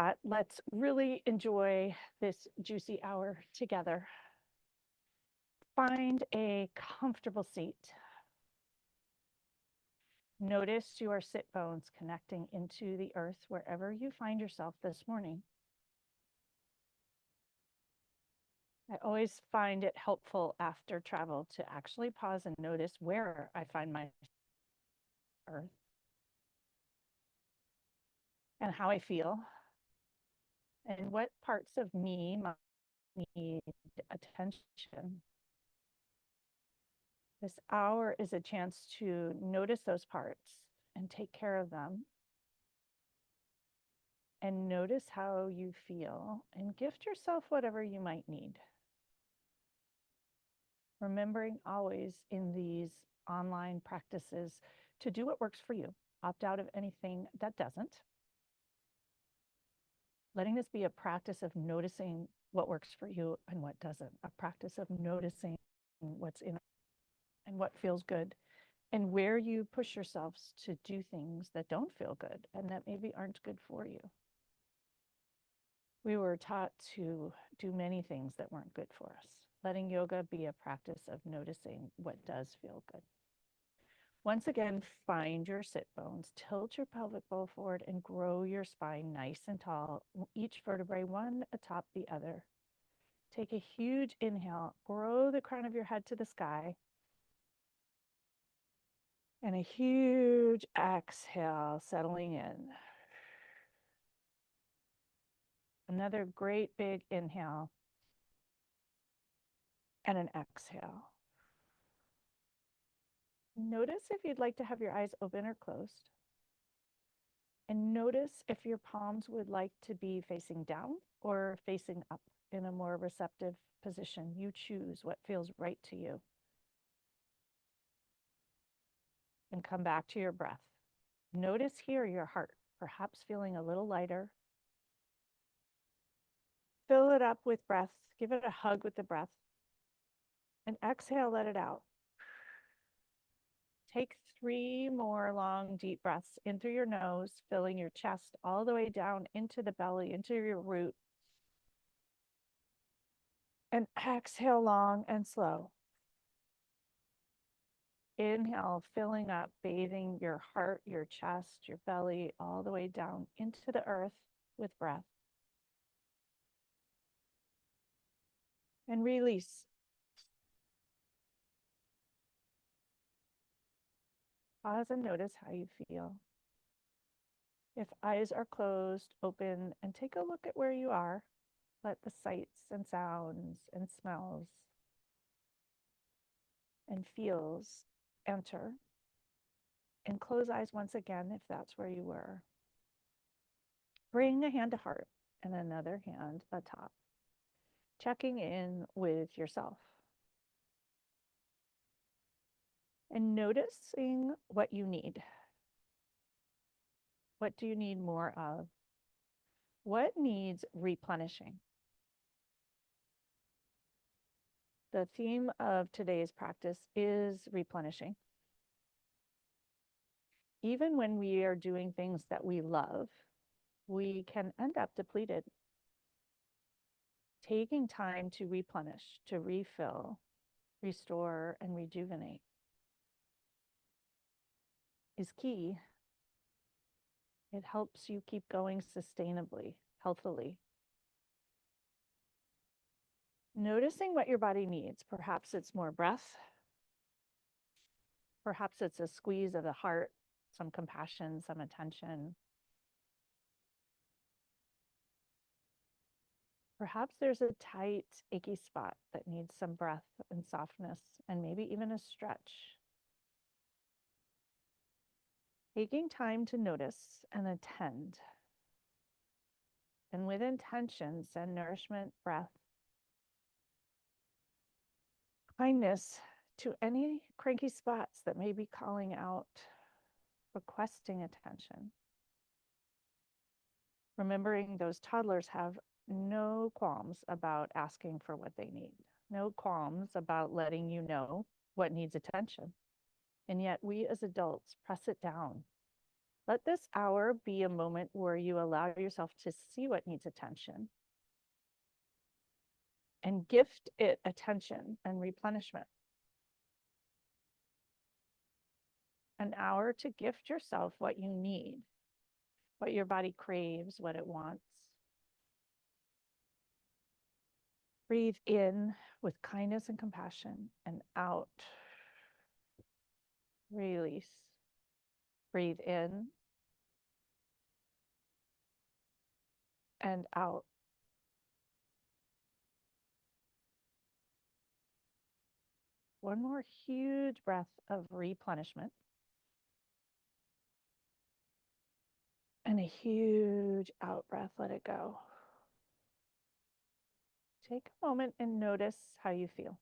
that, let's really enjoy this juicy hour together. Find a comfortable seat. Notice your sit bones connecting into the earth wherever you find yourself this morning. I always find it helpful after travel to actually pause and notice where I find my earth and how I feel and what parts of me might need attention. This hour is a chance to notice those parts and take care of them. And notice how you feel and gift yourself whatever you might need. Remembering always in these online practices to do what works for you. Opt out of anything that doesn't. Letting this be a practice of noticing what works for you and what doesn't. A practice of noticing what's in and what feels good, and where you push yourselves to do things that don't feel good and that maybe aren't good for you. We were taught to do many things that weren't good for us. Letting yoga be a practice of noticing what does feel good. Once again, find your sit bones, tilt your pelvic bowl forward, and grow your spine nice and tall, each vertebrae one atop the other. Take a huge inhale, grow the crown of your head to the sky, and a huge exhale, settling in. Another great big inhale and an exhale. Notice if you'd like to have your eyes open or closed. And notice if your palms would like to be facing down or facing up in a more receptive position. You choose what feels right to you. And come back to your breath. Notice here your heart, perhaps feeling a little lighter. Fill it up with breath. Give it a hug with the breath. And exhale, let it out. Take 3 more long, deep breaths in through your nose, filling your chest all the way down into the belly, into your root. And exhale long and slow. Inhale, filling up, bathing your heart, your chest, your belly, all the way down into the earth with breath. And release. Pause and notice how you feel. If eyes are closed, open, and take a look at where you are. Let the sights and sounds and smells and feels enter. And close eyes once again if that's where you were. Bring a hand to heart and another hand atop. Checking in with yourself. And noticing what you need. What do you need more of? What needs replenishing? The theme of today's practice is replenishing. Even when we are doing things that we love, we can end up depleted. Taking time to replenish, to refill, restore, and rejuvenate is key. It helps you keep going sustainably, healthily. Noticing what your body needs. Perhaps it's more breath. Perhaps it's a squeeze of the heart, some compassion, some attention. Perhaps there's a tight, achy spot that needs some breath and softness, and maybe even a stretch. Taking time to notice and attend. And with intention, send nourishment, breath, kindness to any cranky spots that may be calling out, requesting attention. Remembering those toddlers have no qualms about asking for what they need, no qualms about letting you know what needs attention. And yet we as adults press it down Let this hour be a moment where you allow yourself to see what needs attention and gift it attention and replenishment. An hour to gift yourself what you need, what your body craves, what it wants. Breathe in with kindness and compassion and out. Release. Breathe in and out. One more huge breath of replenishment. And a huge out breath, let it go. Take a moment and notice how you feel.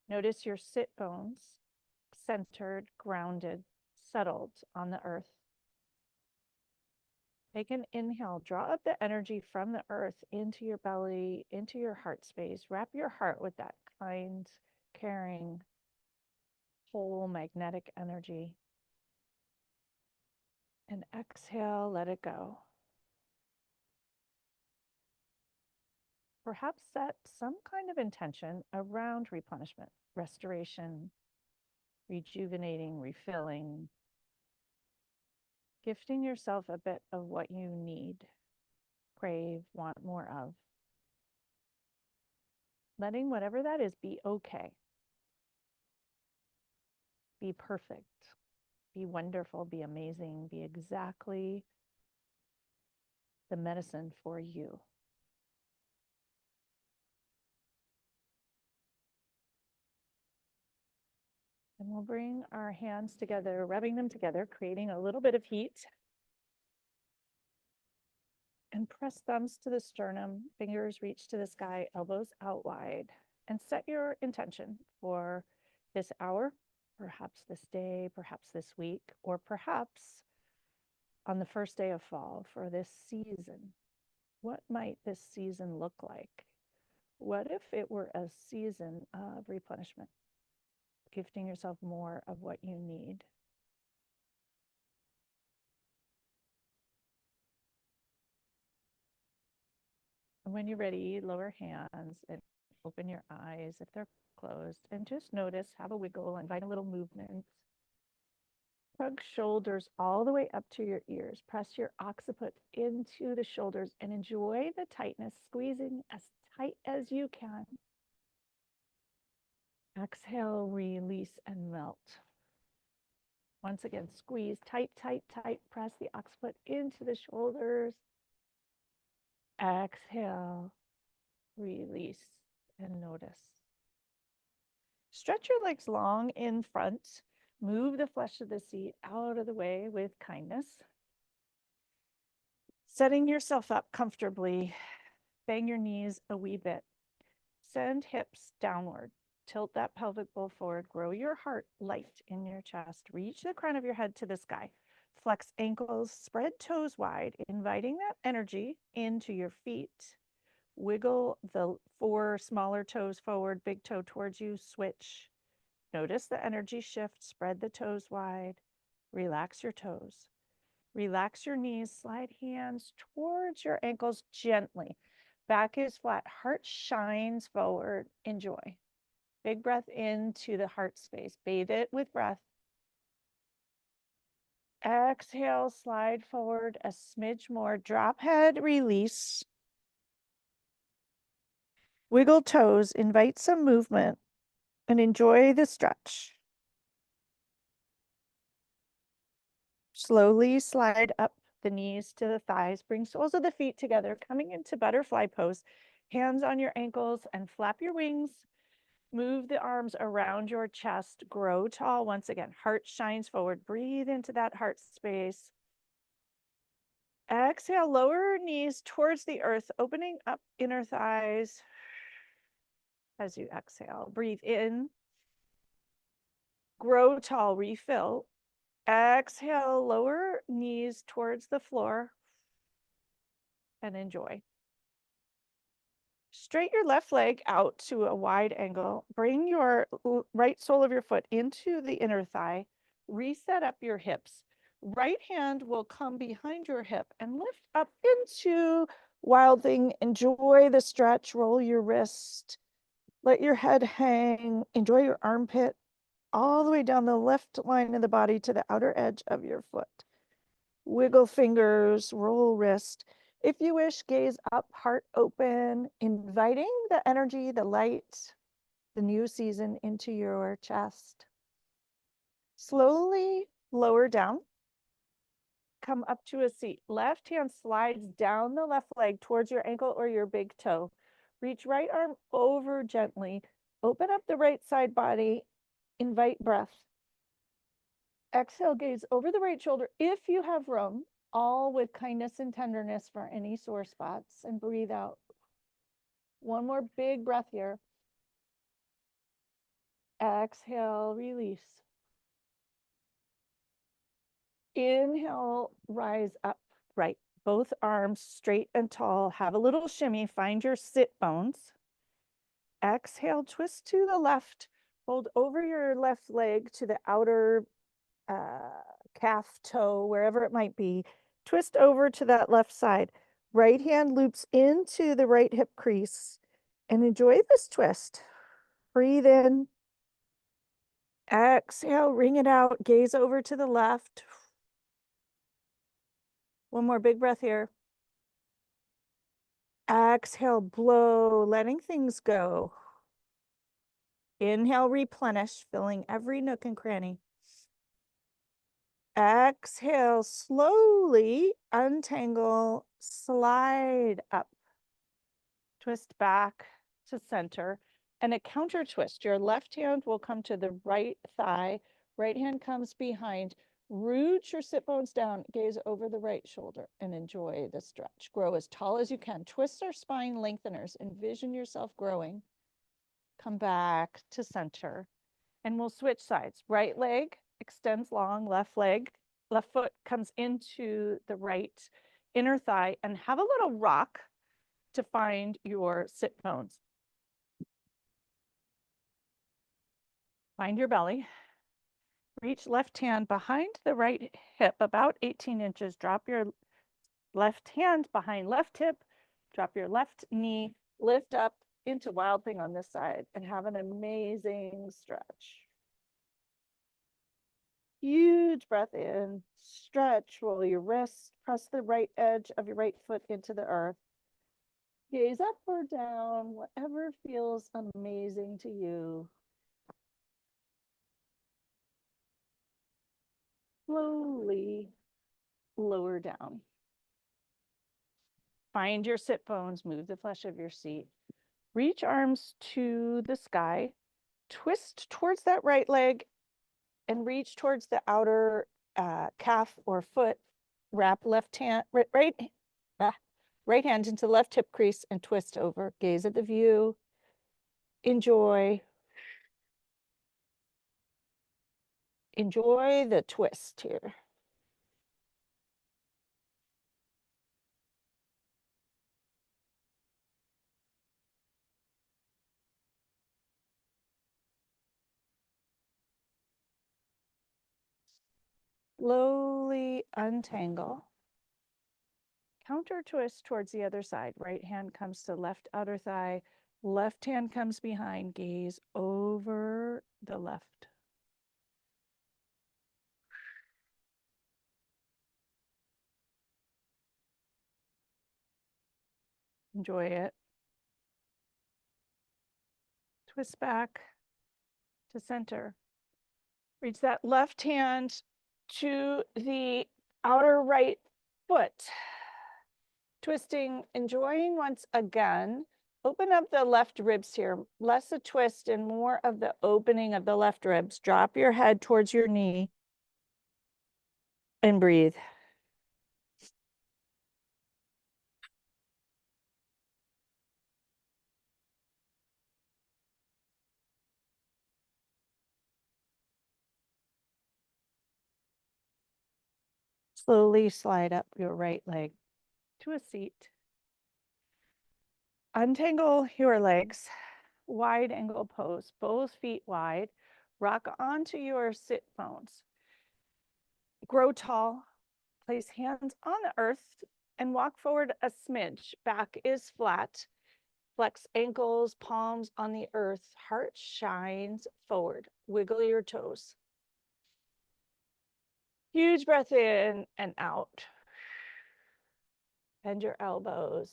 Notice your sit bones centered, grounded, settled on the earth. Take an inhale, draw up the energy from the earth into your belly, into your heart space. Wrap your heart with that kind, caring, whole magnetic energy. And exhale, let it go. Perhaps set some kind of intention around replenishment, restoration, rejuvenating, refilling, gifting yourself a bit of what you need, crave, want more of. Letting whatever that is be okay, be perfect, be wonderful, be amazing, be exactly the medicine for you. And we'll bring our hands together, rubbing them together, creating a little bit of heat. And press thumbs to the sternum, fingers reach to the sky, elbows out wide. And set your intention for this hour, perhaps this day, perhaps this week, or perhaps on the first day of fall for this season. What might this season look like? What if it were a season of replenishment, gifting yourself more of what you need? And when you're ready, lower hands and open your eyes if they're closed, and just notice, have a wiggle, invite a little movement. Tug shoulders all the way up to your ears. Press your occiput into the shoulders and enjoy the tightness, squeezing as tight as you can. Exhale, release, and melt. Once again, squeeze tight, tight, tight. Press the occiput into the shoulders. Exhale, release, and notice. Stretch your legs long in front. Move the flesh of the seat out of the way with kindness. Setting yourself up comfortably. Bang your knees a wee bit. Send hips downward. Tilt that pelvic bowl forward. Grow your heart light in your chest. Reach the crown of your head to the sky. Flex ankles, spread toes wide, inviting that energy into your feet. Wiggle the 4 smaller toes forward, big toe towards you, switch. Notice the energy shift, spread the toes wide, relax your toes. Relax your knees, slide hands towards your ankles gently. Back is flat, heart shines forward, enjoy. Big breath into the heart space, bathe it with breath. Exhale, slide forward a smidge more, drop head, release. Wiggle toes, invite some movement, and enjoy the stretch. Slowly slide up the knees to the thighs. Bring soles of the feet together, coming into butterfly pose. Hands on your ankles and flap your wings. Move the arms around your chest. Grow tall once again. Heart shines forward. Breathe into that heart space. Exhale, lower knees towards the earth, opening up inner thighs as you exhale. Breathe in. Grow tall, refill. Exhale, lower knees towards the floor and enjoy. Straight your left leg out to a wide angle. Bring your right sole of your foot into the inner thigh. Reset up your hips. Right hand will come behind your hip and lift up into Wild Thing. Enjoy the stretch, roll your wrist, let your head hang, enjoy your armpit all the way down the left line of the body to the outer edge of your foot. Wiggle fingers, roll wrist. If you wish, gaze up, heart open, inviting the energy, the light, the new season into your chest. Slowly lower down. Come up to a seat. Left hand slides down the left leg towards your ankle or your big toe. Reach right arm over gently. Open up the right side body. Invite breath. Exhale, gaze over the right shoulder if you have room, all with kindness and tenderness for any sore spots, and breathe out. One more big breath here. Exhale, release. Inhale, rise up, right. Both arms straight and tall. Have a little shimmy. Find your sit bones. Exhale, twist to the left. Hold over your left leg to the outer calf, toe, wherever it might be. Twist over to that left side. Right hand loops into the right hip crease. And enjoy this twist. Breathe in. Exhale, ring it out. Gaze over to the left. One more big breath here. Exhale, blow, letting things go. Inhale, replenish, filling every nook and cranny. Exhale, slowly untangle, slide up. Twist back to center. And a counter twist. Your left hand will come to the right thigh. Right hand comes behind. Root your sit bones down, gaze over the right shoulder, and enjoy the stretch. Grow as tall as you can. Twist our spine lengtheners. Envision yourself growing. Come back to center. And we'll switch sides. Right leg extends long, left foot comes into the right inner thigh, and have a little rock to find your sit bones. Find your belly. Reach left hand behind the right hip, about 18 inches. Drop your left hand behind left hip. Drop your left knee. Lift up into Wild Thing on this side and have an amazing stretch. Huge breath in. Stretch, roll your wrist. Press the right edge of your right foot into the earth. Gaze up or down, whatever feels amazing to you. Slowly lower down. Find your sit bones, move the flesh of your seat. Reach arms to the sky. Twist towards that right leg and reach towards the outer calf or foot. Wrap left hand, right hand into left hip crease and twist over. Gaze at the view. Enjoy. Enjoy the twist here. Slowly untangle. Counter twist towards the other side. Right hand comes to left outer thigh. Left hand comes behind. Gaze over the left. Enjoy it. Twist back to center. Reach that left hand to the outer right foot. Twisting, enjoying once again. Open up the left ribs here. Less a twist and more of the opening of the left ribs. Drop your head towards your knee and breathe. Slowly slide up your right leg to a seat. Untangle your legs. Wide angle pose, both feet wide. Rock onto your sit bones. Grow tall. Place hands on the earth and walk forward a smidge. Back is flat. Flex ankles, palms on the earth. Heart shines forward. Wiggle your toes. Huge breath in and out. Bend your elbows.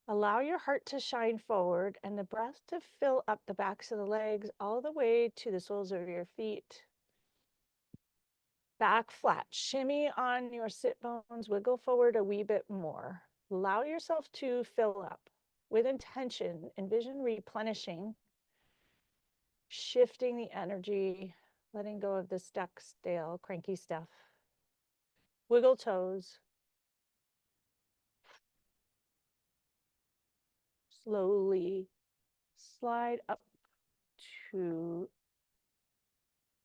Allow your heart to shine forward and the breath to fill up the backs of the legs all the way to the soles of your feet. Back flat. Shimmy on your sit bones. Wiggle forward a wee bit more. Allow yourself to fill up. With intention, envision replenishing, shifting the energy, letting go of the stuck, stale, cranky stuff. Wiggle toes. Slowly slide up to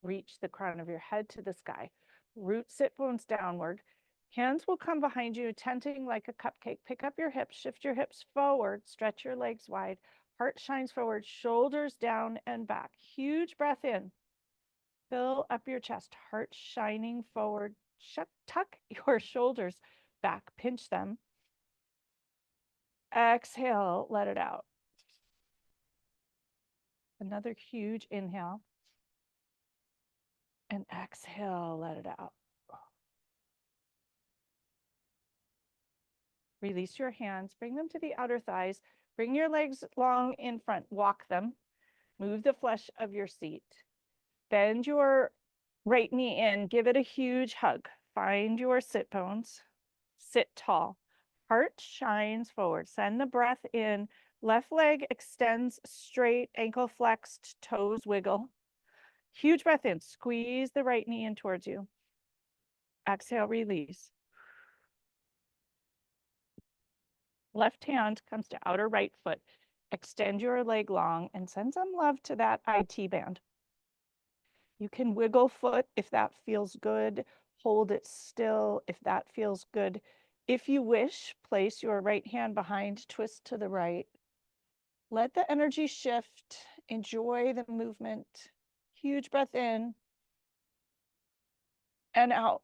reach the crown of your head to the sky. Root sit bones downward. Hands will come behind you, tenting like a cupcake. Pick up your hips, shift your hips forward, stretch your legs wide. Heart shines forward, shoulders down and back. Huge breath in. Fill up your chest, heart shining forward. Tuck your shoulders back, pinch them. Exhale, let it out. Another huge inhale. And exhale, let it out. Release your hands, bring them to the outer thighs. Bring your legs long in front, walk them. Move the flesh of your seat. Bend your right knee in, give it a huge hug. Find your sit bones. Sit tall. Heart shines forward. Send the breath in. Left leg extends straight, ankle flexed, toes wiggle. Huge breath in. Squeeze the right knee in towards you. Exhale, release. Left hand comes to outer right foot. Extend your leg long and send some love to that IT band. You can wiggle foot if that feels good. Hold it still if that feels good. If you wish, place your right hand behind, twist to the right. Let the energy shift. Enjoy the movement. Huge breath in and out.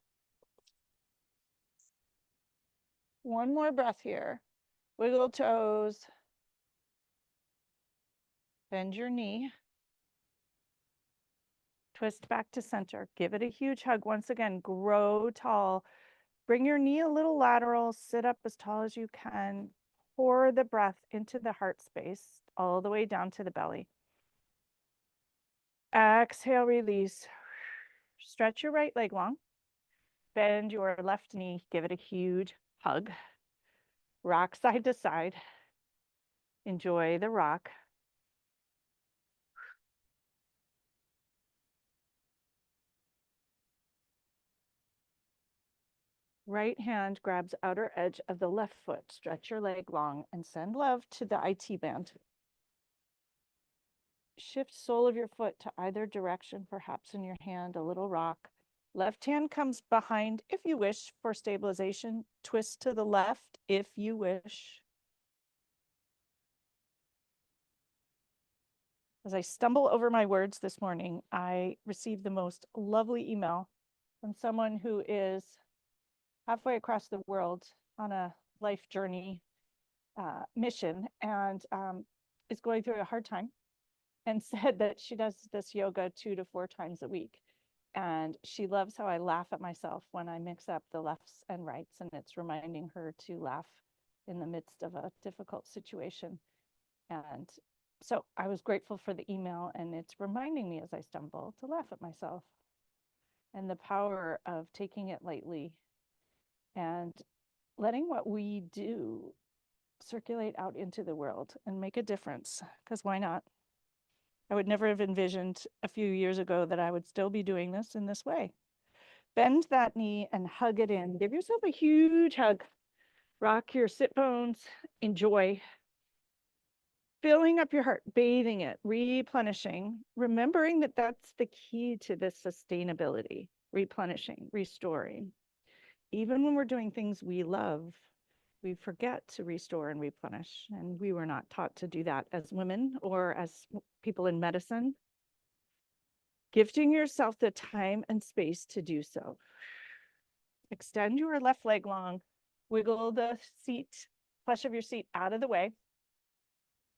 One more breath here. Wiggle toes. Bend your knee. Twist back to center. Give it a huge hug. Once again, grow tall. Bring your knee a little lateral. Sit up as tall as you can. Pour the breath into the heart space, all the way down to the belly. Exhale, release. Stretch your right leg long. Bend your left knee. Give it a huge hug. Rock side to side. Enjoy the rock. Right hand grabs outer edge of the left foot. Stretch your leg long and send love to the IT band. Shift sole of your foot to either direction, perhaps in your hand, a little rock. Left hand comes behind if you wish for stabilization. Twist to the left if you wish. As I stumble over my words this morning, I received the most lovely email from someone who is halfway across the world on a life journey mission and is going through a hard time, and said that she does this yoga 2 to 4 times a week. And she loves how I laugh at myself when I mix up the lefts and rights, and it's reminding her to laugh in the midst of a difficult situation. And so I was grateful for the email, and it's reminding me as I stumble to laugh at myself and the power of taking it lightly and letting what we do circulate out into the world and make a difference, because why not? I would never have envisioned a few years ago that I would still be doing this in this way. Bend that knee and hug it in. Give yourself a huge hug. Rock your sit bones. Enjoy. Filling up your heart, bathing it, replenishing, remembering that that's the key to this sustainability, replenishing, restoring. Even when we're doing things we love, we forget to restore and replenish. And we were not taught to do that as women or as people in medicine. gifting yourself the time and space to do so. Extend your left leg long, wiggle the seat, flesh of your seat out of the way.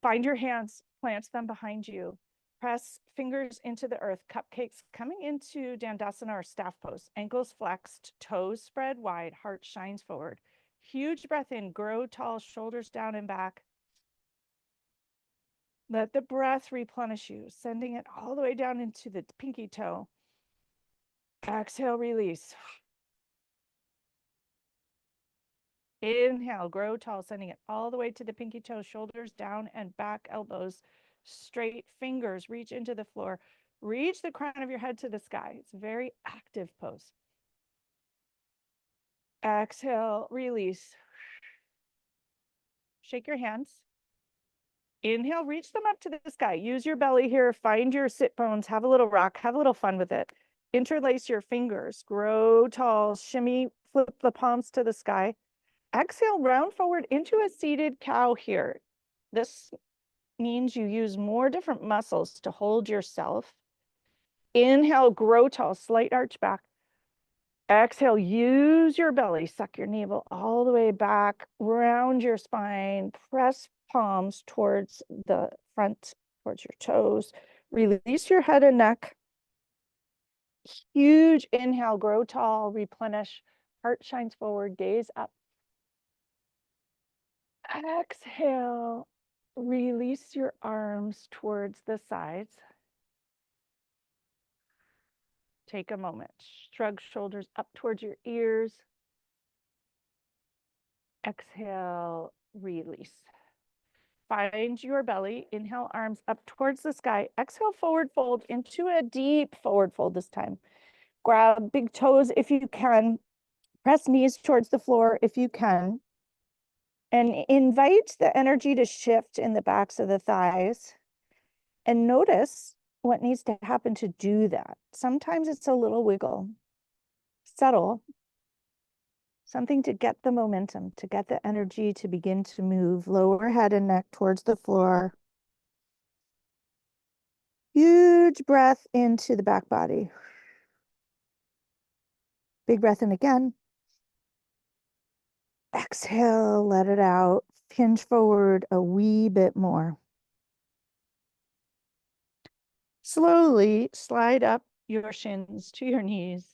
Find your hands, plant them behind you. Press fingers into the earth, cupcakes coming into Dandasana or staff pose. Ankles flexed, toes spread wide, heart shines forward. Huge breath in, grow tall, shoulders down and back. Let the breath replenish you, sending it all the way down into the pinky toe. Exhale, release. Inhale, grow tall, sending it all the way to the pinky toe, shoulders down and back, elbows straight, fingers reach into the floor. Reach the crown of your head to the sky. It's a very active pose. Exhale, release. Shake your hands. Inhale, reach them up to the sky. Use your belly here. Find your sit bones. Have a little rock. Have a little fun with it. Interlace your fingers. Grow tall. Shimmy. Flip the palms to the sky. Exhale, round forward into a seated cow here. This means you use more different muscles to hold yourself. Inhale, grow tall, slight arch back. Exhale, use your belly, suck your navel all the way back, round your spine, press palms towards the front, towards your toes. Release your head and neck. Huge inhale, grow tall, replenish. Heart shines forward, gaze up. Exhale, release your arms towards the sides. Take a moment, shrug shoulders up towards your ears. Exhale, release. Find your belly, inhale, arms up towards the sky. Exhale, forward fold into a deep forward fold this time. Grab big toes if you can. Press knees towards the floor if you can. And invite the energy to shift in the backs of the thighs. And notice what needs to happen to do that. Sometimes it's a little wiggle, subtle, something to get the momentum, to get the energy to begin to move lower head and neck towards the floor. Huge breath into the back body. Big breath in again. Exhale, let it out. Hinge forward a wee bit more. Slowly slide up your shins to your knees,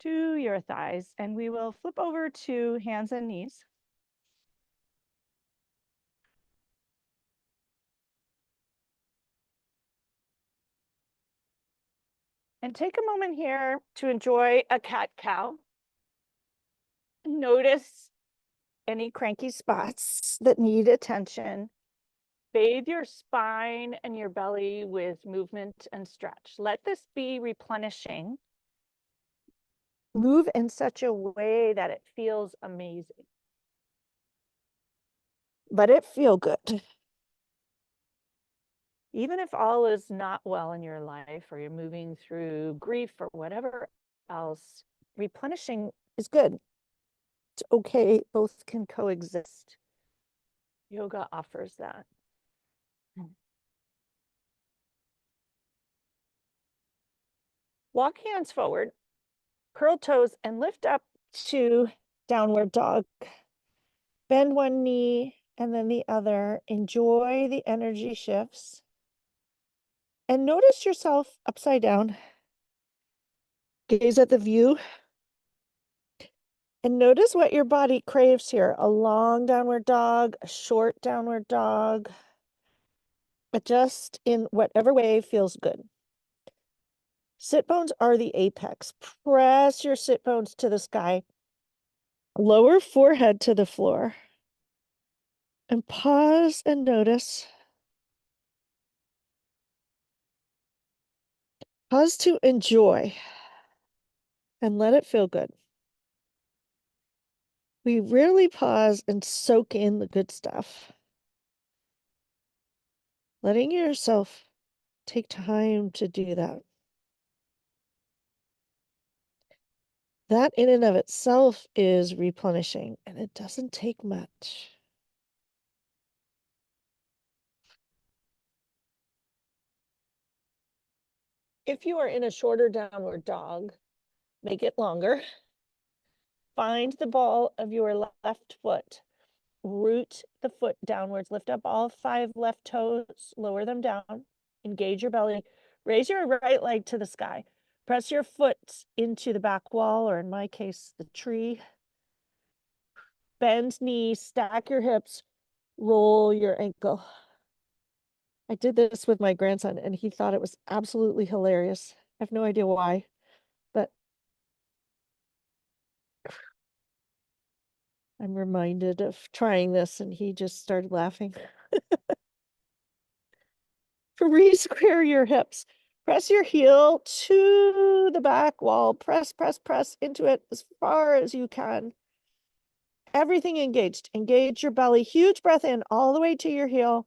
to your thighs, and we will flip over to hands and knees. And take a moment here to enjoy a cat-cow. Notice any cranky spots that need attention. Bathe your spine and your belly with movement and stretch. Let this be replenishing. Move in such a way that it feels amazing. Let it feel good. Even if all is not well in your life, or you're moving through grief or whatever else, replenishing is good. It's okay, both can coexist. Yoga offers that. Walk hands forward, curl toes, and lift up to downward dog. Bend one knee and then the other. Enjoy the energy shifts. And notice yourself upside down. Gaze at the view. And notice what your body craves here. A long downward dog, a short downward dog. Adjust in whatever way feels good. Sit bones are the apex. Press your sit bones to the sky. Lower forehead to the floor. And pause and notice. Pause to enjoy. And let it feel good. We rarely pause and soak in the good stuff. Letting yourself take time to do that. That in and of itself is replenishing, and it doesn't take much. If you are in a shorter downward dog, make it longer. Find the ball of your left foot. Root the foot downwards. Lift up all 5 left toes. Lower them down. Engage your belly. Raise your right leg to the sky. Press your foot into the back wall, or in my case, the tree. Bend knees, stack your hips, roll your ankle. I did this with my grandson, and he thought it was absolutely hilarious. I have no idea why, but I'm reminded of trying this, and he just started laughing. Re-square your hips. Press your heel to the back wall. Press, press, press into it as far as you can. Everything engaged. Engage your belly. Huge breath in all the way to your heel.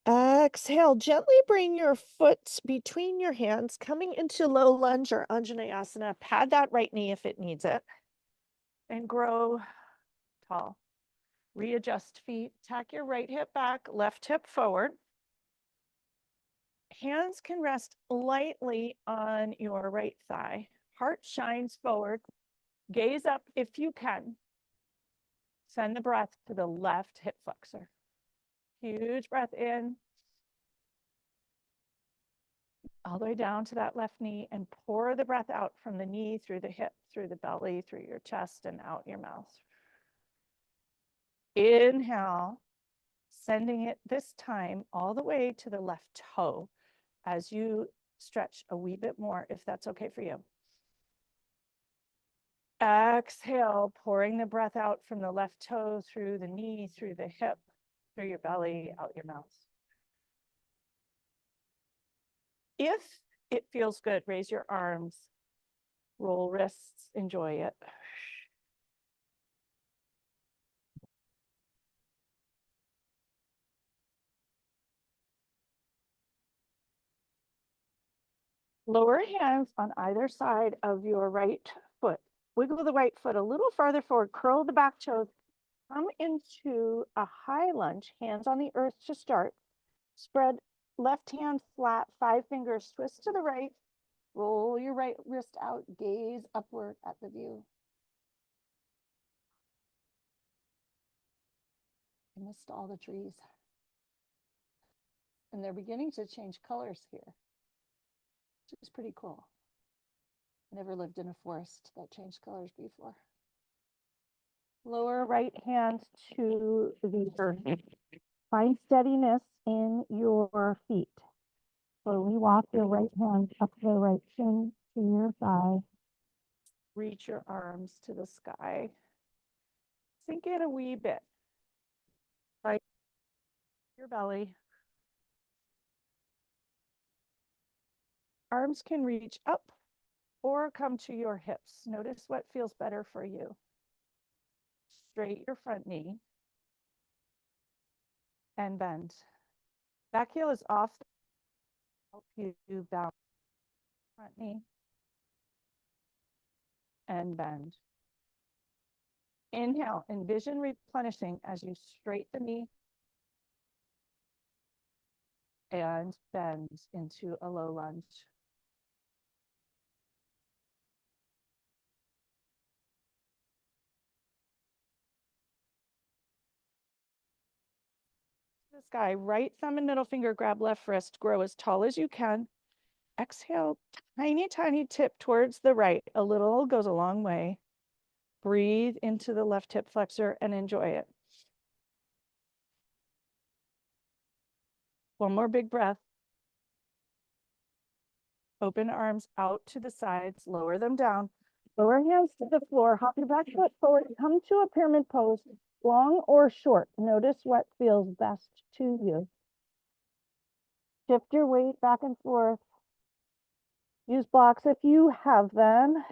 Exhale. Gently bring your foot between your hands, coming into low lunge or Anjaneyasana. Pad that right knee if it needs it. And grow tall. Readjust feet. Tack your right hip back, left hip forward. Hands can rest lightly on your right thigh. Heart shines forward. Gaze up if you can. Send the breath to the left hip flexor. Huge breath in. All the way down to that left knee, and pour the breath out from the knee, through the hip, through the belly, through your chest, and out your mouth. Inhale, sending it this time all the way to the left toe as you stretch a wee bit more, if that's okay for you. Exhale, pouring the breath out from the left toe, through the knee, through the hip, through your belly, out your mouth. If it feels good, raise your arms, roll wrists, enjoy it. Lower hands on either side of your right foot. Wiggle the right foot a little farther forward, curl the back toes, come into a high lunge, hands on the earth to start. Spread left hand flat, 5 fingers, twist to the right, roll your right wrist out, gaze upward at the view. I missed all the trees. And they're beginning to change colors here, which is pretty cool. I never lived in a forest that changed colors before. Lower right hand to the earth. Find steadiness in your feet. Slowly walk your right hand up the right shin to your thigh. Reach your arms to the sky. Sink in a wee bit. Right your belly. Arms can reach up or come to your hips. Notice what feels better for you. Straight your front knee and bend. Back heel is off. Help you bounce. Front knee and bend. Inhale, envision replenishing as you straighten the knee and bend into a low lunge. The sky, right thumb and middle finger grab left wrist, grow as tall as you can. Exhale, tiny, tiny tip towards the right. A little goes a long way. Breathe into the left hip flexor and enjoy it. One more big breath. Open arms out to the sides, lower them down. Lower hands to the floor, hop your back foot forward, come to a pyramid pose, long or short. Notice what feels best to you. Shift your weight back and forth. Use blocks if you have them,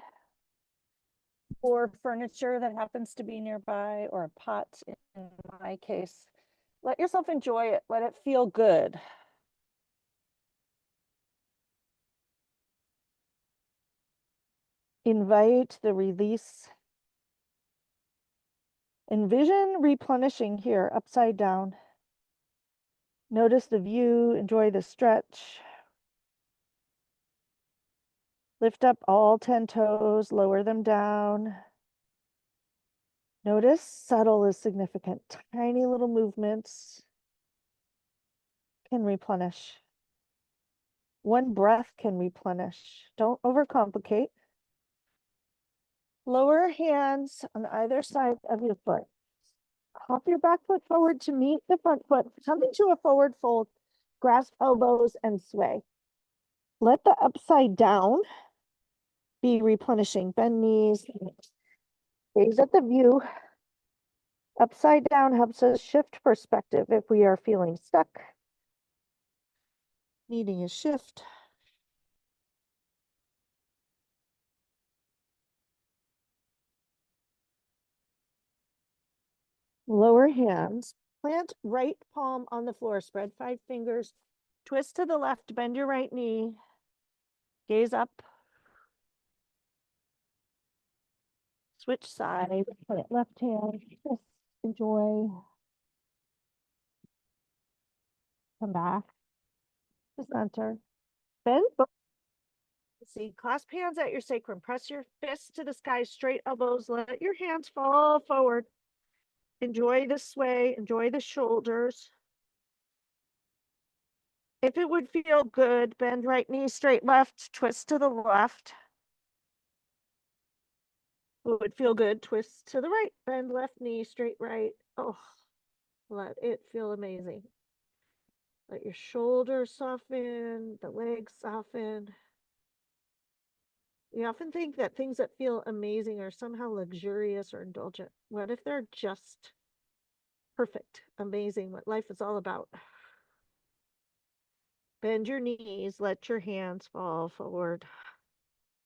or furniture that happens to be nearby, or a pot in my case. Let yourself enjoy it. Let it feel good. Invite the release. Envision replenishing here, upside down. Notice the view, enjoy the stretch. Lift up all 10 toes, lower them down. Notice subtle is significant. Tiny little movements can replenish. One breath can replenish. Don't overcomplicate. Lower hands on either side of your foot. Hop your back foot forward to meet the front foot. Come into a forward fold. Grasp elbows and sway. Let the upside down be replenishing. Bend knees. Gaze at the view. Upside down helps us shift perspective if we are feeling stuck. Needing a shift. Lower hands. Plant right palm on the floor. Spread 5 fingers. Twist to the left. Bend your right knee. Gaze up. Switch side. Plant left hand. Just enjoy. Come back to center. Bend. See, clasp hands at your sacrum. Press your fists to the sky. Straight elbows. Let your hands fall forward. Enjoy the sway. Enjoy the shoulders. If it would feel good, bend right knee, straight left, twist to the left. It would feel good, twist to the right, bend left knee, straight right. Oh, let it feel amazing. Let your shoulders soften, the legs soften. We often think that things that feel amazing are somehow luxurious or indulgent. What if they're just perfect, amazing, what life is all about? Bend your knees, let your hands fall forward.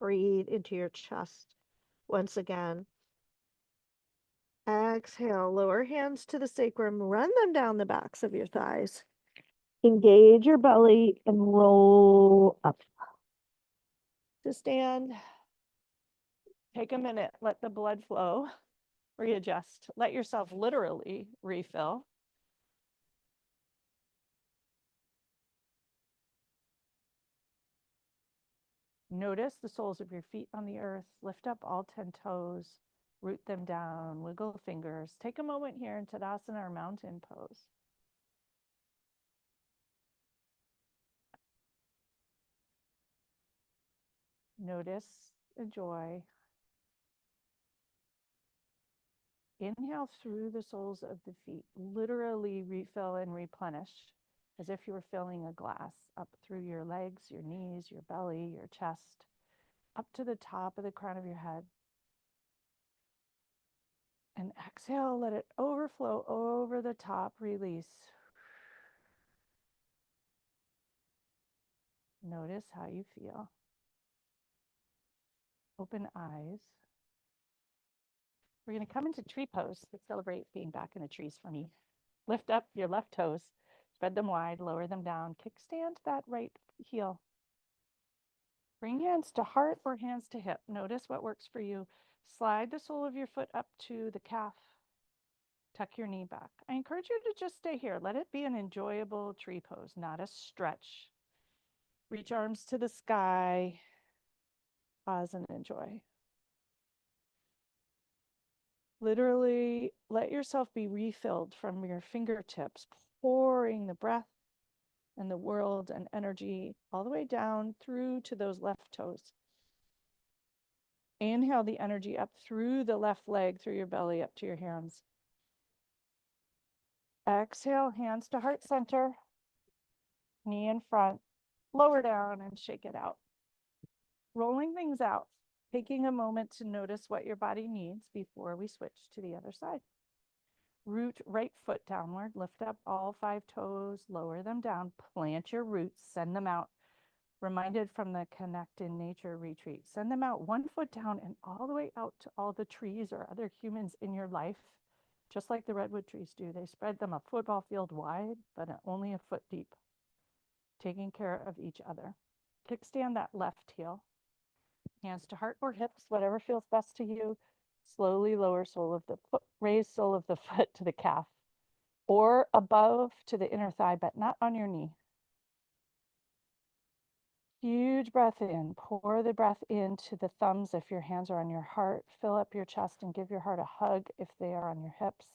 Breathe into your chest once again. Exhale, lower hands to the sacrum, run them down the backs of your thighs. Engage your belly and roll up. To stand. Take a minute, let the blood flow, readjust. Let yourself literally refill. Notice the soles of your feet on the earth. Lift up all 10 toes. Root them down. Wiggle fingers. Take a moment here in Tadasana or mountain pose. Notice, enjoy. Inhale through the soles of the feet. Literally refill and replenish as if you were filling a glass up through your legs, your knees, your belly, your chest, up to the top of the crown of your head. And exhale, let it overflow over the top, release. Notice how you feel. Open eyes. We're going to come into tree pose to celebrate being back in the trees for me. Lift up your left toes, spread them wide, lower them down. Kickstand that right heel. Bring hands to heart or hands to hip. Notice what works for you. Slide the sole of your foot up to the calf. Tuck your knee back. I encourage you to just stay here. Let it be an enjoyable tree pose, not a stretch. Reach arms to the sky. Pause and enjoy. Literally let yourself be refilled from your fingertips, pouring the breath and the world and energy all the way down through to those left toes. Inhale the energy up through the left leg, through your belly, up to your hands. Exhale, hands to heart center, knee in front, lower down and shake it out. Rolling things out, taking a moment to notice what your body needs before we switch to the other side. Root right foot downward, lift up all 5 toes, lower them down, plant your roots, send them out. Reminded from the Connect in Nature retreat, send them out 1 foot down and all the way out to all the trees or other humans in your life, just like the redwood trees do. They spread them a football field wide, but only a foot deep, taking care of each other. Kickstand that left heel. Hands to heart or hips, whatever feels best to you. Slowly lower sole of the foot, raise sole of the foot to the calf or above to the inner thigh, but not on your knee. Huge breath in. Pour the breath into the thumbs if your hands are on your heart. Fill up your chest and give your heart a hug if they are on your hips.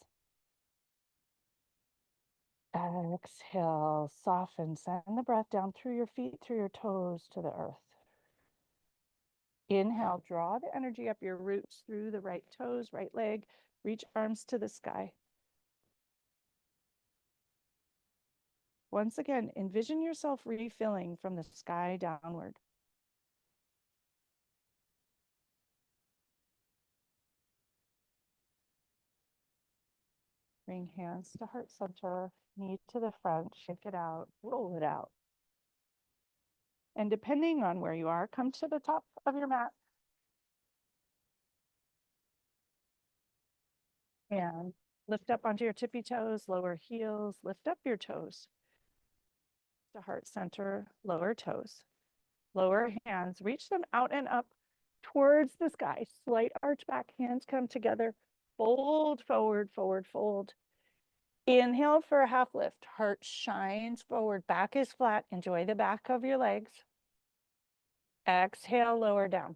Exhale, soften, send the breath down through your feet, through your toes to the earth. Inhale, draw the energy up your roots through the right toes, right leg. Reach arms to the sky. Once again, envision yourself refilling from the sky downward. Bring hands to heart center, knee to the front, shake it out, roll it out. And depending on where you are, come to the top of your mat. And lift up onto your tippy toes, lower heels, lift up your toes. To heart center, lower toes, lower hands, reach them out and up towards the sky. Slight arch back, hands come together, fold forward, forward, fold. Inhale for a half lift, heart shines forward, back is flat. Enjoy the back of your legs. Exhale, lower down.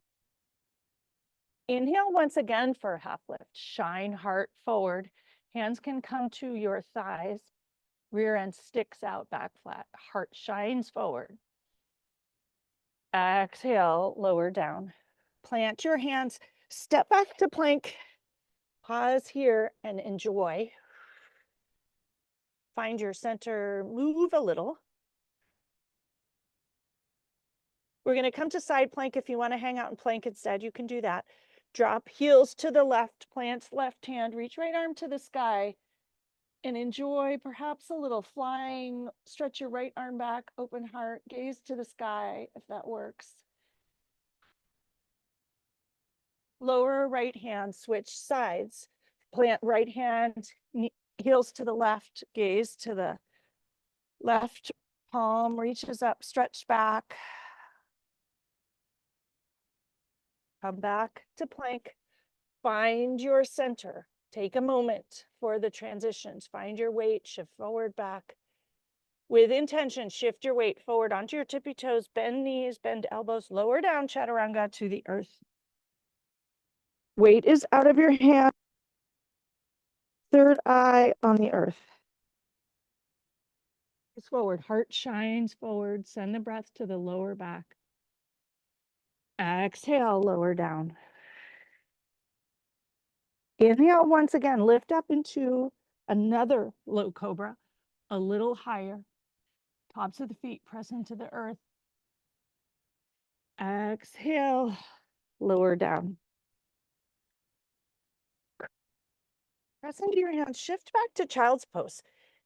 Inhale once again for a half lift, shine heart forward. Hands can come to your thighs, rear end sticks out, back flat, heart shines forward. Exhale, lower down. Plant your hands, step back to plank. Pause here and enjoy. Find your center, move a little. We're going to come to side plank. If you want to hang out in plank instead, you can do that. Drop heels to the left, plant left hand, reach right arm to the sky, and enjoy perhaps a little flying. Stretch your right arm back, open heart, gaze to the sky if that works. Lower right hand, switch sides. Plant right hand, heels to the left, gaze to the left palm, reaches up, stretch back. Come back to plank. Find your center. Take a moment for the transitions. Find your weight, shift forward, back. With intention, shift your weight forward onto your tippy toes, bend knees, bend elbows, lower down, chaturanga to the earth. Weight is out of your hand. Third eye on the earth. It's forward, heart shines forward. Send the breath to the lower back. Exhale, lower down. Inhale once again, lift up into another low cobra, a little higher. Tops of the feet press into the earth. Exhale, lower down. Press into your hands, shift back to child's pose.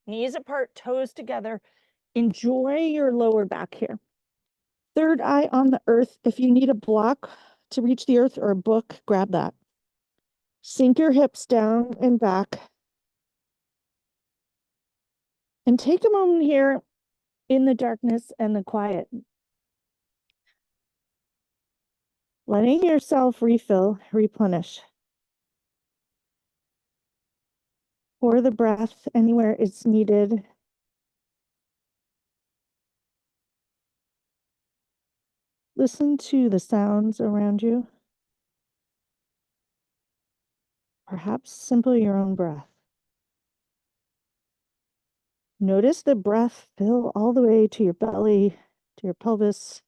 Knees apart, toes together. Enjoy your lower back here. Third eye on the earth. If you need a block to reach the earth or a book, grab that. Sink your hips down and back. And take a moment here in the darkness and the quiet. Letting yourself refill, replenish. Pour the breath anywhere it's needed. Listen to the sounds around you. Perhaps simply your own breath. Notice the breath fill all the way to your belly, to your pelvis.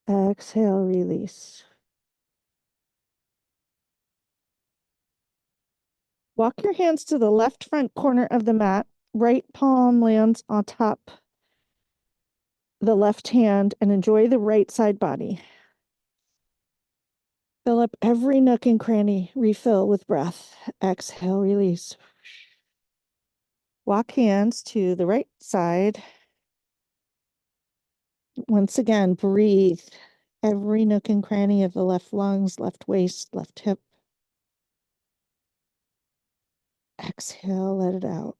Exhale, release. Walk your hands to the left front corner of the mat. Right palm lands on top the left hand and enjoy the right side body. Fill up every nook and cranny. Refill with breath. Exhale, release. Walk hands to the right side. Once again, breathe every nook and cranny of the left lungs, left waist, left hip. Exhale, let it out.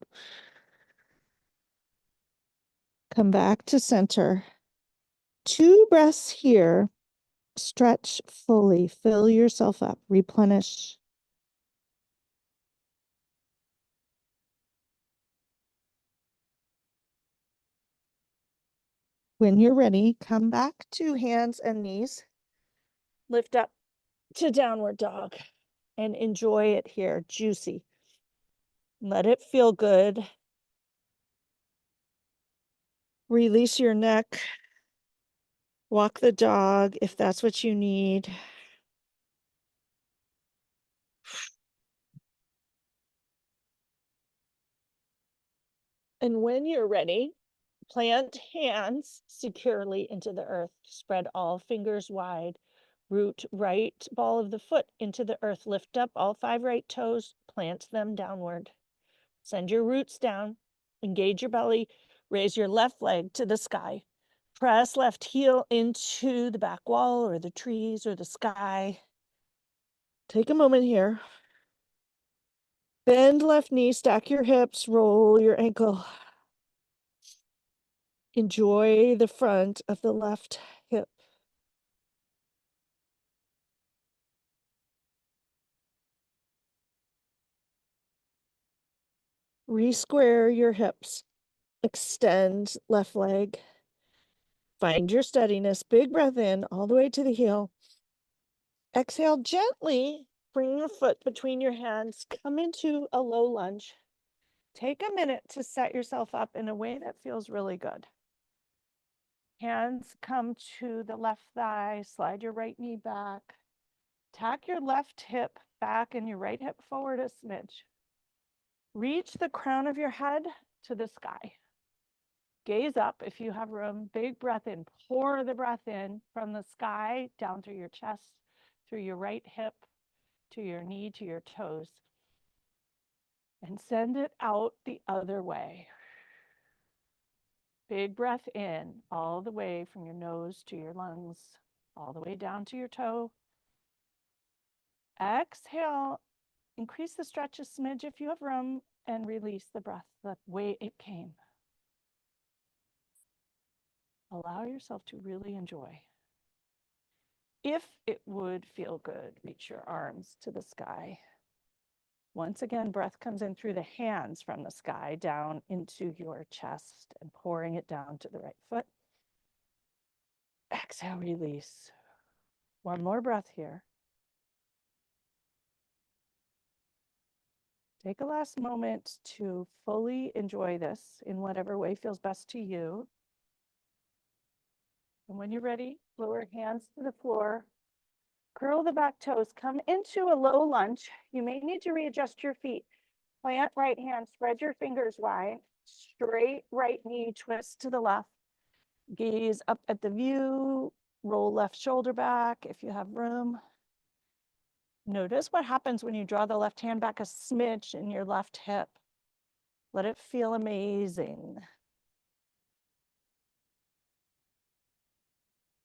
Come back to center. 2 breaths here. Stretch fully. Fill yourself up. Replenish. When you're ready, come back to hands and knees. Lift up to downward dog and enjoy it here, juicy. Let it feel good. Release your neck. Walk the dog if that's what you need. And when you're ready, plant hands securely into the earth. Spread all fingers wide. Root right ball of the foot into the earth. Lift up all 5 right toes. Plant them downward. Send your roots down. Engage your belly. Raise your left leg to the sky. Press left heel into the back wall or the trees or the sky. Take a moment here. Bend left knee, stack your hips, roll your ankle. Enjoy the front of the left hip. Re-square your hips. Extend left leg. Find your steadiness. Big breath in all the way to the heel. Exhale gently. Bring your foot between your hands. Come into a low lunge. Take a minute to set yourself up in a way that feels really good. Hands come to the left thigh. Slide your right knee back. Tack your left hip back and your right hip forward a smidge. Reach the crown of your head to the sky. Gaze up if you have room. Big breath in. Pour the breath in from the sky down through your chest, through your right hip, to your knee, to your toes. And send it out the other way. Big breath in all the way from your nose to your lungs, all the way down to your toe. Exhale. Increase the stretch a smidge if you have room and release the breath the way it came. Allow yourself to really enjoy. If it would feel good, reach your arms to the sky. Once again, breath comes in through the hands from the sky down into your chest and pouring it down to the right foot. Exhale, release. One more breath here. Take a last moment to fully enjoy this in whatever way feels best to you. And when you're ready, lower hands to the floor. Curl the back toes. Come into a low lunge. You may need to readjust your feet. Plant right hand. Spread your fingers wide. Straight right knee. Twist to the left. Gaze up at the view. Roll left shoulder back if you have room. Notice what happens when you draw the left hand back a smidge in your left hip. Let it feel amazing.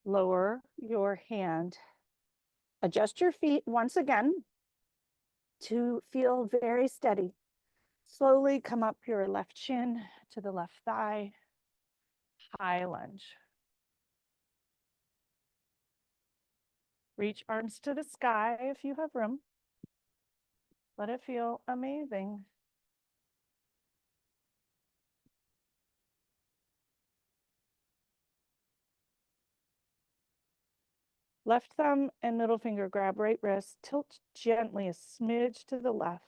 Lower your hand. Adjust your feet once again to feel very steady. Slowly come up your left shin to the left thigh. High lunge. Reach arms to the sky if you have room. Let it feel amazing. Left thumb and middle finger grab right wrist. Tilt gently a smidge to the left.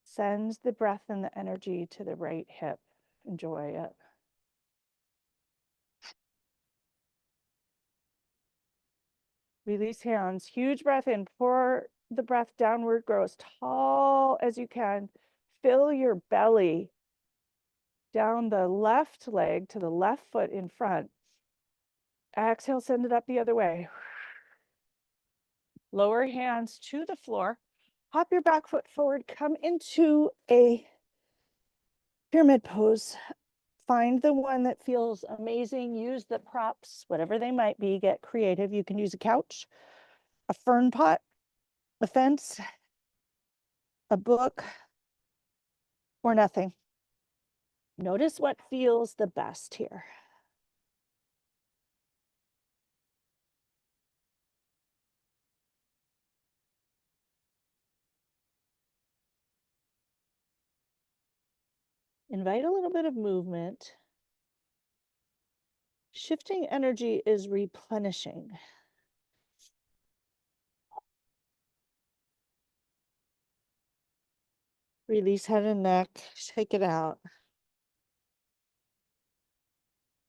Send the breath and the energy to the right hip. Enjoy it. Release hands. Huge breath in. Pour the breath downward. Grow as tall as you can. Fill your belly down the left leg to the left foot in front. Exhale, send it up the other way. Lower hands to the floor. Hop your back foot forward. Come into a pyramid pose. Find the one that feels amazing. Use the props, whatever they might be. Get creative. You can use a couch, a fern pot, a fence, a book, or nothing. Notice what feels the best here. Invite a little bit of movement. Shifting energy is replenishing. Release head and neck, shake it out.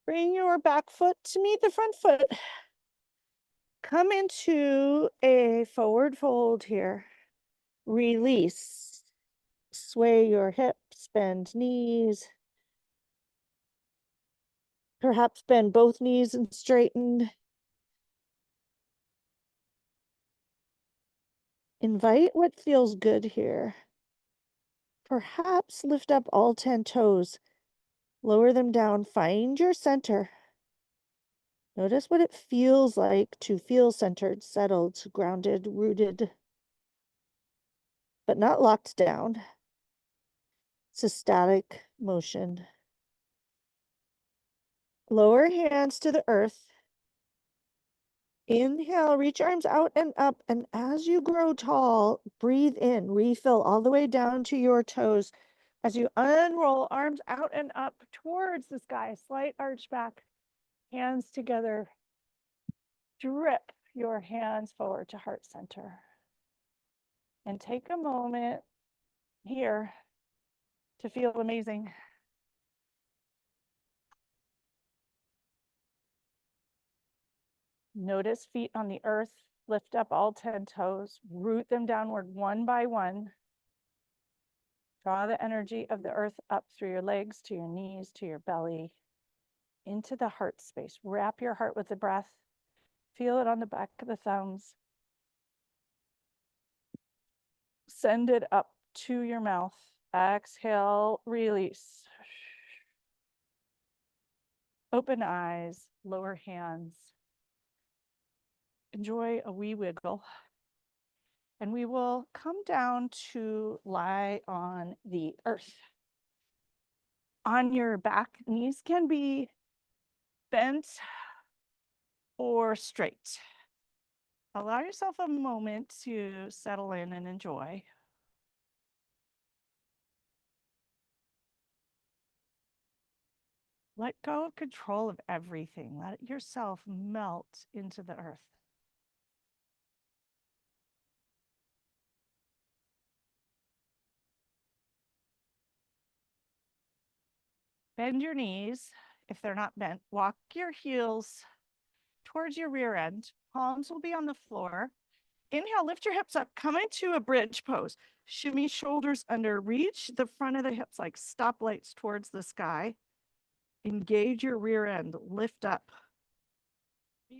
Bring your back foot to meet the front foot. Come into a forward fold here. Release. Sway your hips, bend knees. Perhaps bend both knees and straighten. Invite what feels good here. Perhaps lift up all 10 toes. Lower them down. Find your center. Notice what it feels like to feel centered, settled, grounded, rooted, but not locked down. It's a static motion. Lower hands to the earth. Inhale, reach arms out and up. And as you grow tall, breathe in, refill all the way down to your toes. As you unroll, arms out and up towards the sky, slight arch back, hands together. Drip your hands forward to heart center. And take a moment here to feel amazing. Notice feet on the earth. Lift up all 10 toes. Root them downward one by one. Draw the energy of the earth up through your legs, to your knees, to your belly, into the heart space. Wrap your heart with the breath. Feel it on the back of the thumbs. Send it up to your mouth. Exhale, release. Open eyes, lower hands. Enjoy a wee wiggle. And we will come down to lie on the earth. On your back, knees can be bent or straight. Allow yourself a moment to settle in and enjoy. Let go of control of everything. Let yourself melt into the earth. Bend your knees. If they're not bent, walk your heels towards your rear end. Palms will be on the floor. Inhale, lift your hips up. Come into a bridge pose. Shimmy shoulders under. Reach the front of the hips like stoplights towards the sky. Engage your rear end. Lift up.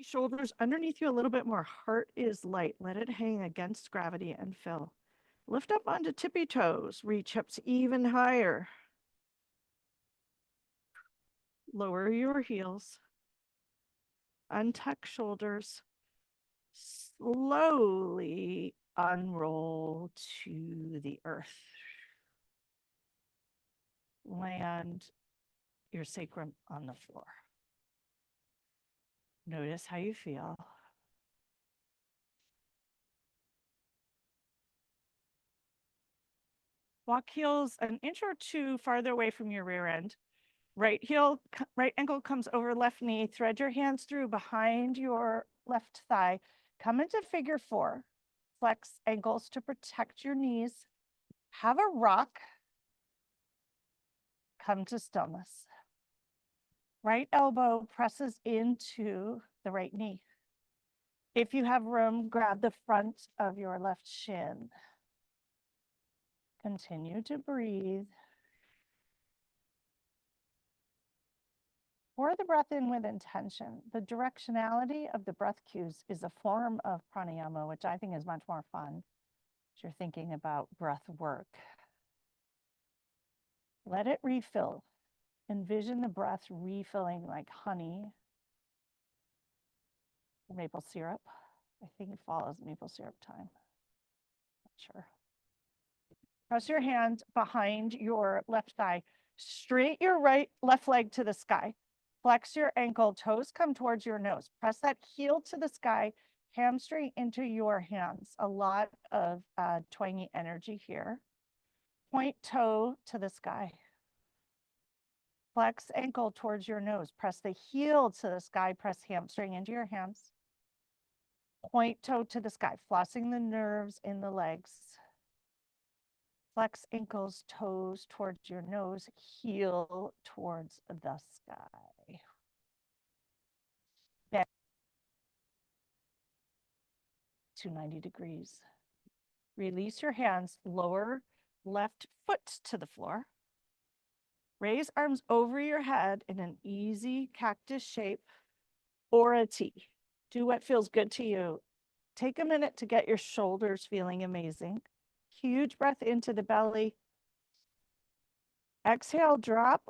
Shoulders underneath you a little bit more. Heart is light. Let it hang against gravity and fill. Lift up onto tippy toes. Reach hips even higher. Lower your heels. Untuck shoulders. Slowly unroll to the earth. Land your sacrum on the floor. Notice how you feel. Walk heels an inch or two farther away from your rear end. Right ankle comes over left knee. Thread your hands through behind your left thigh. Come into figure four. Flex ankles to protect your knees. Have a rock. Come to stillness. Right elbow presses into the right knee. If you have room, grab the front of your left shin. Continue to breathe. Pour the breath in with intention. The directionality of the breath cues is a form of pranayama, which I think is much more fun as you're thinking about breath work. Let it refill. Envision the breath refilling like honey or maple syrup. I think fall is maple syrup time. Not sure. Press your hand behind your left thigh. Straight your left leg to the sky. Flex your ankle, toes come towards your nose. Press that heel to the sky, hamstring into your hands. A lot of twangy energy here. Point toe to the sky. Flex ankle towards your nose. Press the heel to the sky. Press hamstring into your hands. Point toe to the sky, flossing the nerves in the legs. Flex ankles, toes towards your nose, heel towards the sky. Bend to 90 degrees. Release your hands, lower left foot to the floor. Raise arms over your head in an easy cactus shape or a T. Do what feels good to you. Take a minute to get your shoulders feeling amazing. Huge breath into the belly. Exhale, drop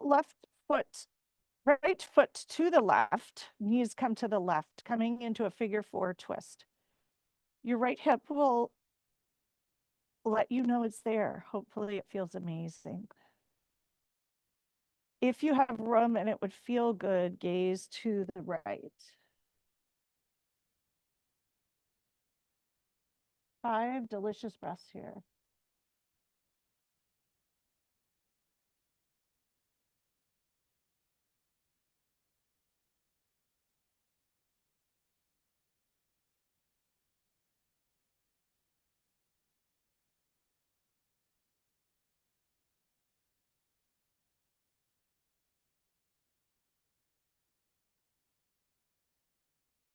right foot to the left. Knees come to the left, coming into a figure 4 twist. Your right hip will let you know it's there. Hopefully it feels amazing. If you have room and it would feel good, gaze to the right. 5 delicious breaths here.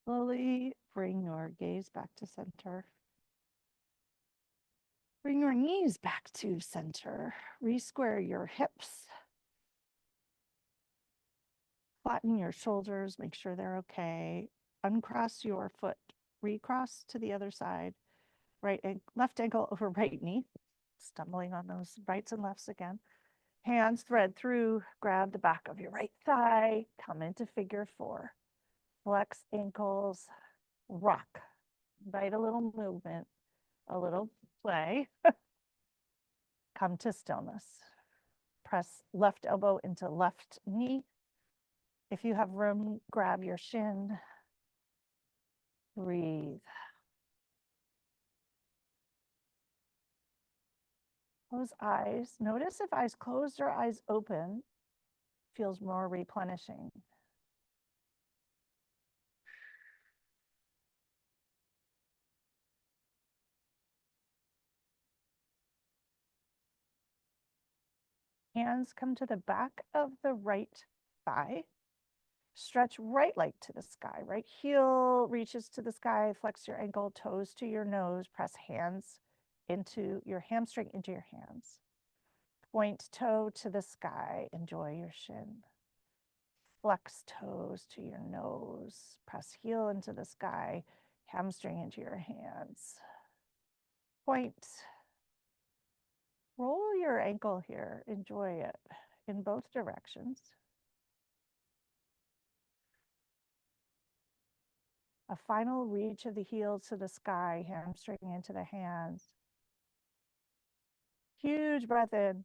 Slowly bring your gaze back to center. Bring your knees back to center. Re-square your hips. Flatten your shoulders, make sure they're okay. Uncross your foot. Recross to the other side. Left ankle over right knee. Stumbling on those rights and lefts again. Hands thread through, grab the back of your right thigh, come into figure 4. Flex ankles, rock. Invite a little movement, a little play. Come to stillness. Press left elbow into left knee. If you have room, grab your shin. Breathe. Close eyes. Notice if eyes closed or eyes open feels more replenishing. Hands come to the back of the right thigh. Stretch right leg to the sky. Right heel reaches to the sky. Flex your ankle, toes to your nose. Press hands into your hamstring into your hands. Point toe to the sky. Enjoy your shin. Flex toes to your nose. Press heel into the sky. Hamstring into your hands. Point. Roll your ankle here. Enjoy it in both directions. A final reach of the heels to the sky, hamstring into the hands. Huge breath in.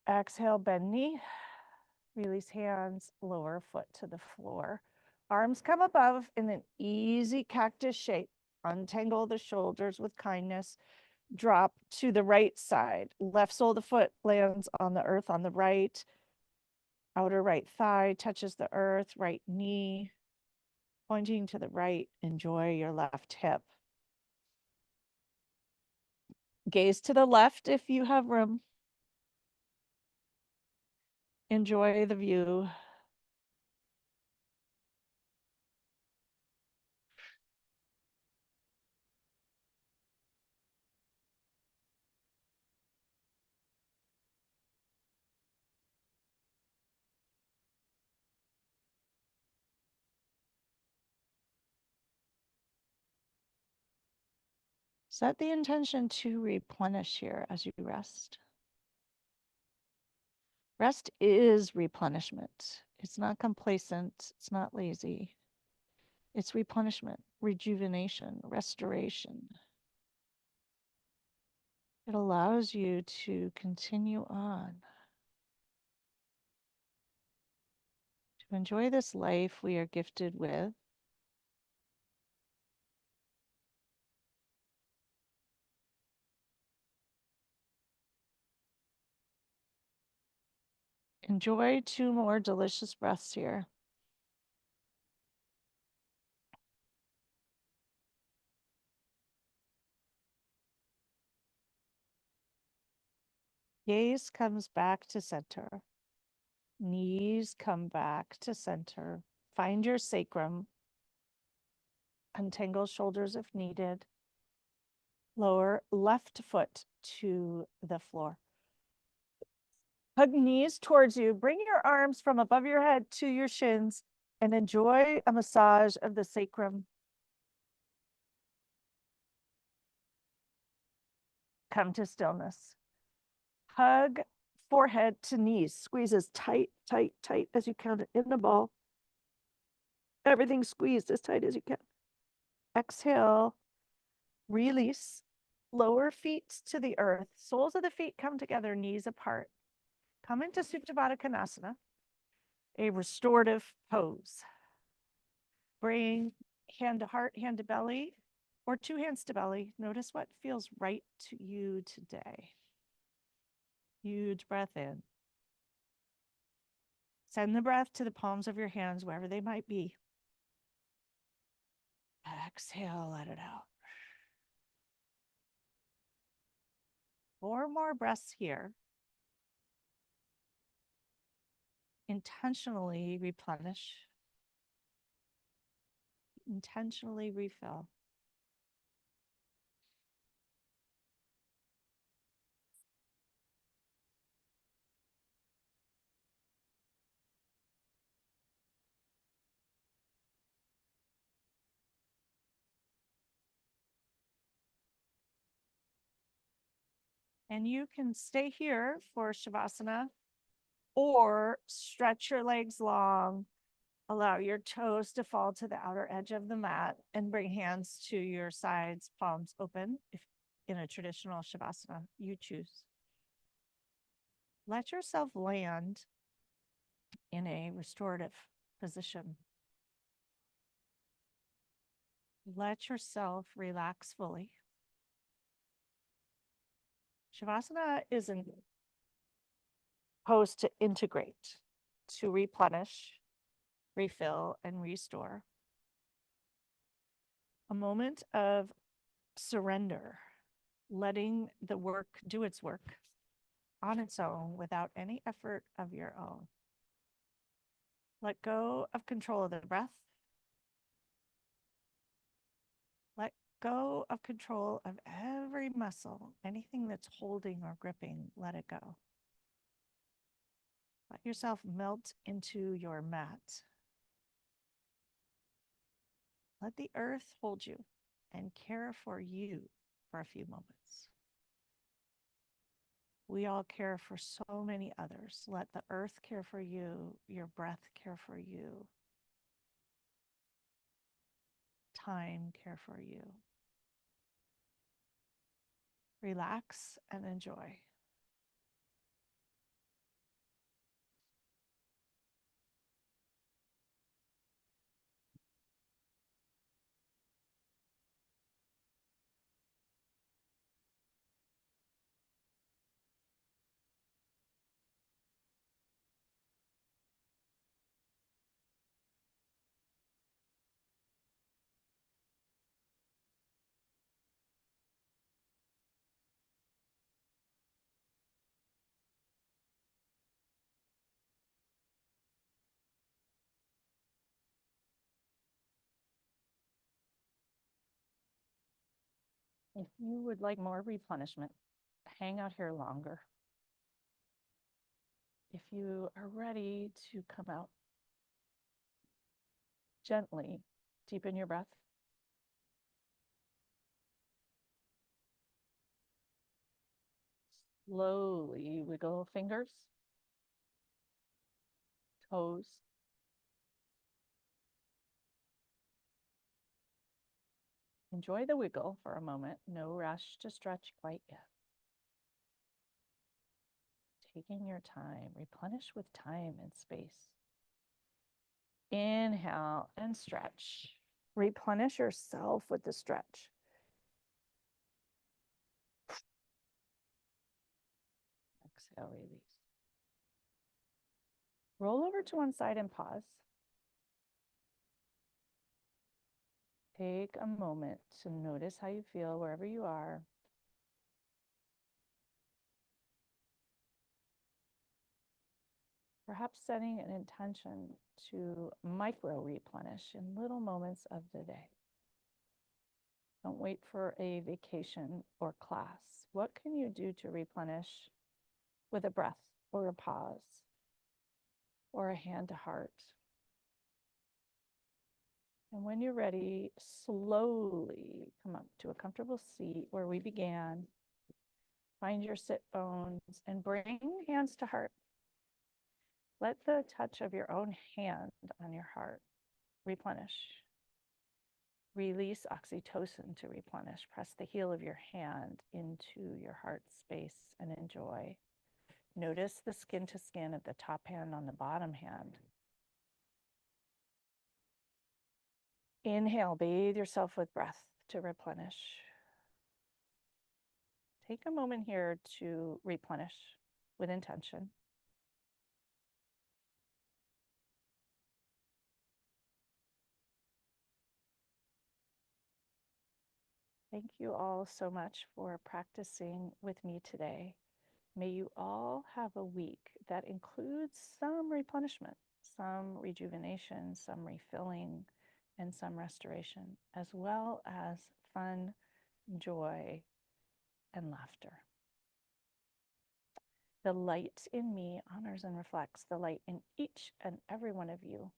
Exhale, bend knee. Release hands, lower foot to the floor. Arms come above in an easy cactus shape. Untangle the shoulders with kindness. Drop to the right side. Left sole of the foot lands on the earth on the right. Outer right thigh touches the earth. Right knee pointing to the right. Enjoy your left hip. Gaze to the left if you have room. Enjoy the view. Set the intention to replenish here as you rest. Rest is replenishment. It's not complacent. It's not lazy. It's replenishment, rejuvenation, restoration. It allows you to continue on, to enjoy this life we are gifted with. Enjoy 2 more delicious breaths here. Gaze comes back to center. Knees come back to center. Find your sacrum. Untangle shoulders if needed. Lower left foot to the floor. Hug knees towards you. Bring your arms from above your head to your shins and enjoy a massage of the sacrum. Come to stillness. Hug forehead to knees. Squeeze as tight, tight, tight as you can in the ball. Everything squeezed as tight as you can. Exhale. Release. Lower feet to the earth. Soles of the feet come together, knees apart. Come into Supta Baddha Konasana, a restorative pose. Bring hand to heart, hand to belly, or 2 hands to belly. Notice what feels right to you today. Huge breath in. Send the breath to the palms of your hands, wherever they might be. Exhale, let it out. 4 more breaths here. Intentionally replenish. Intentionally refill. And you can stay here for Shavasana or stretch your legs long. Allow your toes to fall to the outer edge of the mat and bring hands to your sides, palms open. If in a traditional Shavasana, you choose. Let yourself land in a restorative position. Let yourself relax fully. Shavasana is a pose to integrate, to replenish, refill, and restore. A moment of surrender, letting the work do its work on its own without any effort of your own. Let go of control of the breath. Let go of control of every muscle, anything that's holding or gripping, let it go. Let yourself melt into your mat. Let the earth hold you and care for you for a few moments. We all care for so many others. Let the earth care for you, your breath care for you, time care for you. Relax and enjoy. If you would like more replenishment, hang out here longer. If you are ready to come out gently, deepen your breath. Slowly wiggle fingers, toes. Enjoy the wiggle for a moment. No rush to stretch quite yet. Taking your time, replenish with time and space. Inhale and stretch. Replenish yourself with the stretch. Exhale, release. Roll over to one side and pause. Take a moment to notice how you feel wherever you are. Perhaps setting an intention to micro replenish in little moments of the day. Don't wait for a vacation or class. What can you do to replenish with a breath or a pause or a hand to heart? And when you're ready, slowly come up to a comfortable seat where we began. Find your sit bones and bring hands to heart. Let the touch of your own hand on your heart replenish. Release oxytocin to replenish. Press the heel of your hand into your heart space and enjoy. Notice the skin to skin of the top hand on the bottom hand. Inhale, bathe yourself with breath to replenish. Take a moment here to replenish with intention. Thank you all so much for practicing with me today. May you all have a week that includes some replenishment, some rejuvenation, some refilling, and some restoration, as well as fun, joy, and laughter. The light in me honors and reflects the light in each and every one of you.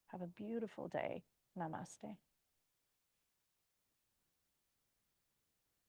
Have a beautiful day. Namaste.